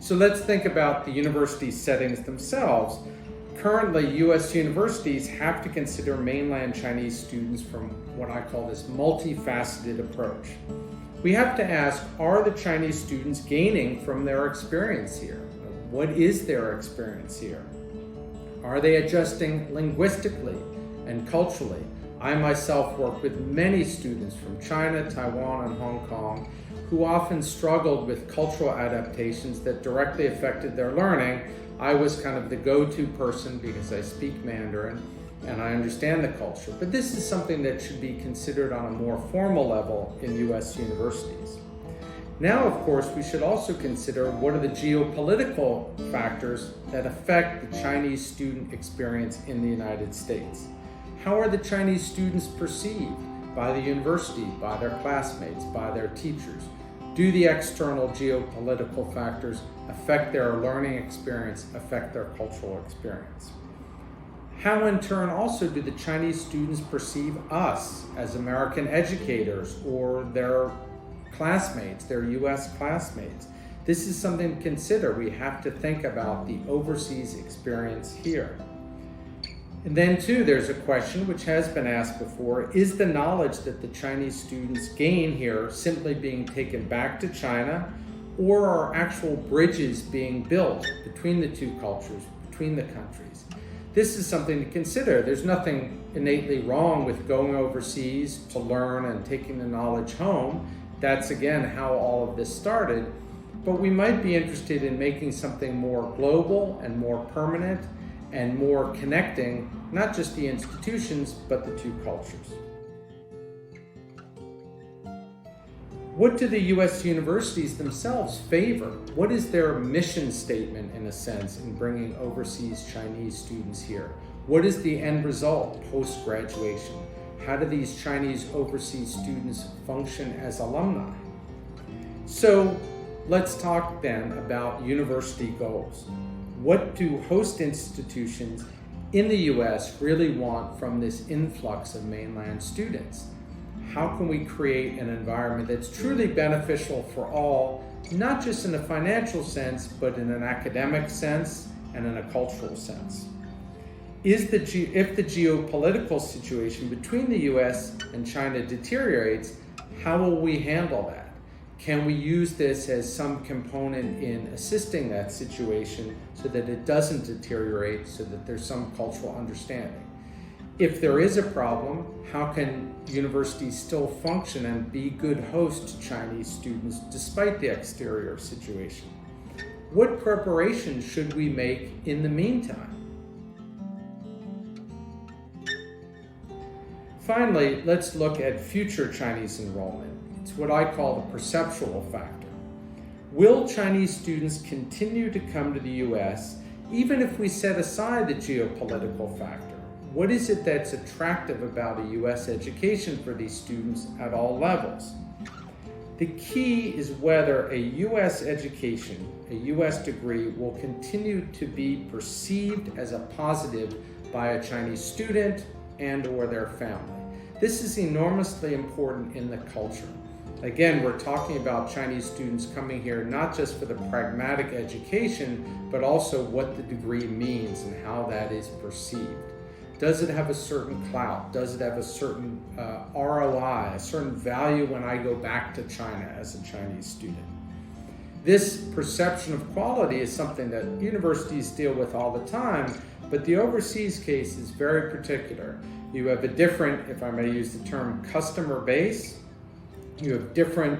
So let's think about the university settings themselves. Currently, U.S. universities have to consider mainland Chinese students from what I call this multifaceted approach. We have to ask, are the Chinese students gaining from their experience here? What is their experience here? Are they adjusting linguistically and culturally? I myself work with many students from China, Taiwan, and Hong Kong who often struggled with cultural adaptations that directly affected their learning. I was kind of the go-to person because I speak Mandarin and I understand the culture. But this is something that should be considered on a more formal level in U.S. universities. Now, of course, we should also consider what are the geopolitical factors that affect the Chinese student experience in the United States. How are the Chinese students perceived by the university, by their classmates, by their teachers? Do the external geopolitical factors affect their learning experience, affect their cultural experience? How in turn also do the Chinese students perceive us as American educators or their classmates, their US classmates? This is something to consider. We have to think about the overseas experience here. And then too, there's a question which has been asked before, is the knowledge that the Chinese students gain here simply being taken back to China, or are actual bridges being built between the two cultures, between the countries? This is something to consider. There's nothing innately wrong with going overseas to learn and taking the knowledge home. That's again how all of this started. But we might be interested in making something more global and more permanent and more connecting, not just the institutions, but the two cultures. What do the U.S. universities themselves favor? What is their mission statement, in a sense, in bringing overseas Chinese students here? What is the end result post-graduation? How do these Chinese overseas students function as alumni? So let's talk then about university goals. What do host institutions in the U.S. really want from this influx of mainland students? How can we create an environment that's truly beneficial for all, not just in a financial sense, but in an academic sense and in a cultural sense? If the geopolitical situation between the U.S. and China deteriorates, how will we handle that? Can we use this as some component in assisting that situation so that it doesn't deteriorate, so that there's some cultural understanding? If there is a problem, how can universities still function and be good hosts to Chinese students despite the exterior situation? What preparations should we make in the meantime? Finally, let's look at future Chinese enrollment. It's what I call the perceptual factor. Will Chinese students continue to come to the U.S. even if we set aside the geopolitical factor? What is it that's attractive about a U.S. education for these students at all levels? The key is whether a U.S. education, a U.S. degree, will continue to be perceived as a positive by a Chinese student and or their family. This is enormously important in the culture. Again, we're talking about Chinese students coming here not just for the pragmatic education, but also what the degree means and how that is perceived. Does it have a certain clout? Does it have a certain ROI, a certain value when I go back to China as a Chinese student? This perception of quality is something that universities deal with all the time, but the overseas case is very particular. You have a different, if I may use the term, customer base. You have different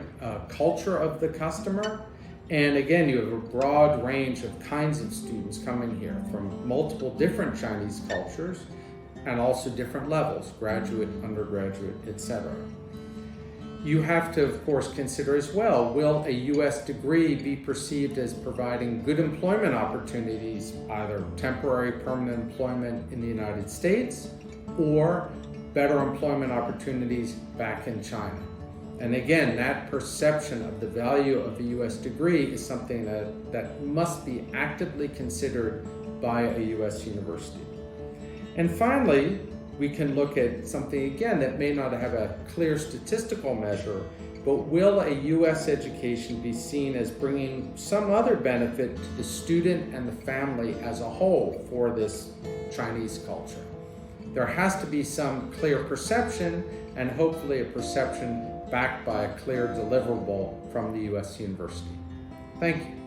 culture of the customer. And again, you have a broad range of kinds of students coming here from multiple different Chinese cultures and also different levels, graduate, undergraduate, etc. You have to, of course, consider as well, will a U.S. degree be perceived as providing good employment opportunities, either temporary, permanent employment in the United States or better employment opportunities back in China? And again, that perception of the value of the U.S. degree is something that must be actively considered by a U.S. university. And finally, we can look at something again that may not have a clear statistical measure, but will a U.S. education be seen as bringing some other benefit to the student and the family as a whole for this Chinese culture? There has to be some clear perception, and hopefully a perception backed by a clear deliverable from the U.S. university. Thank you.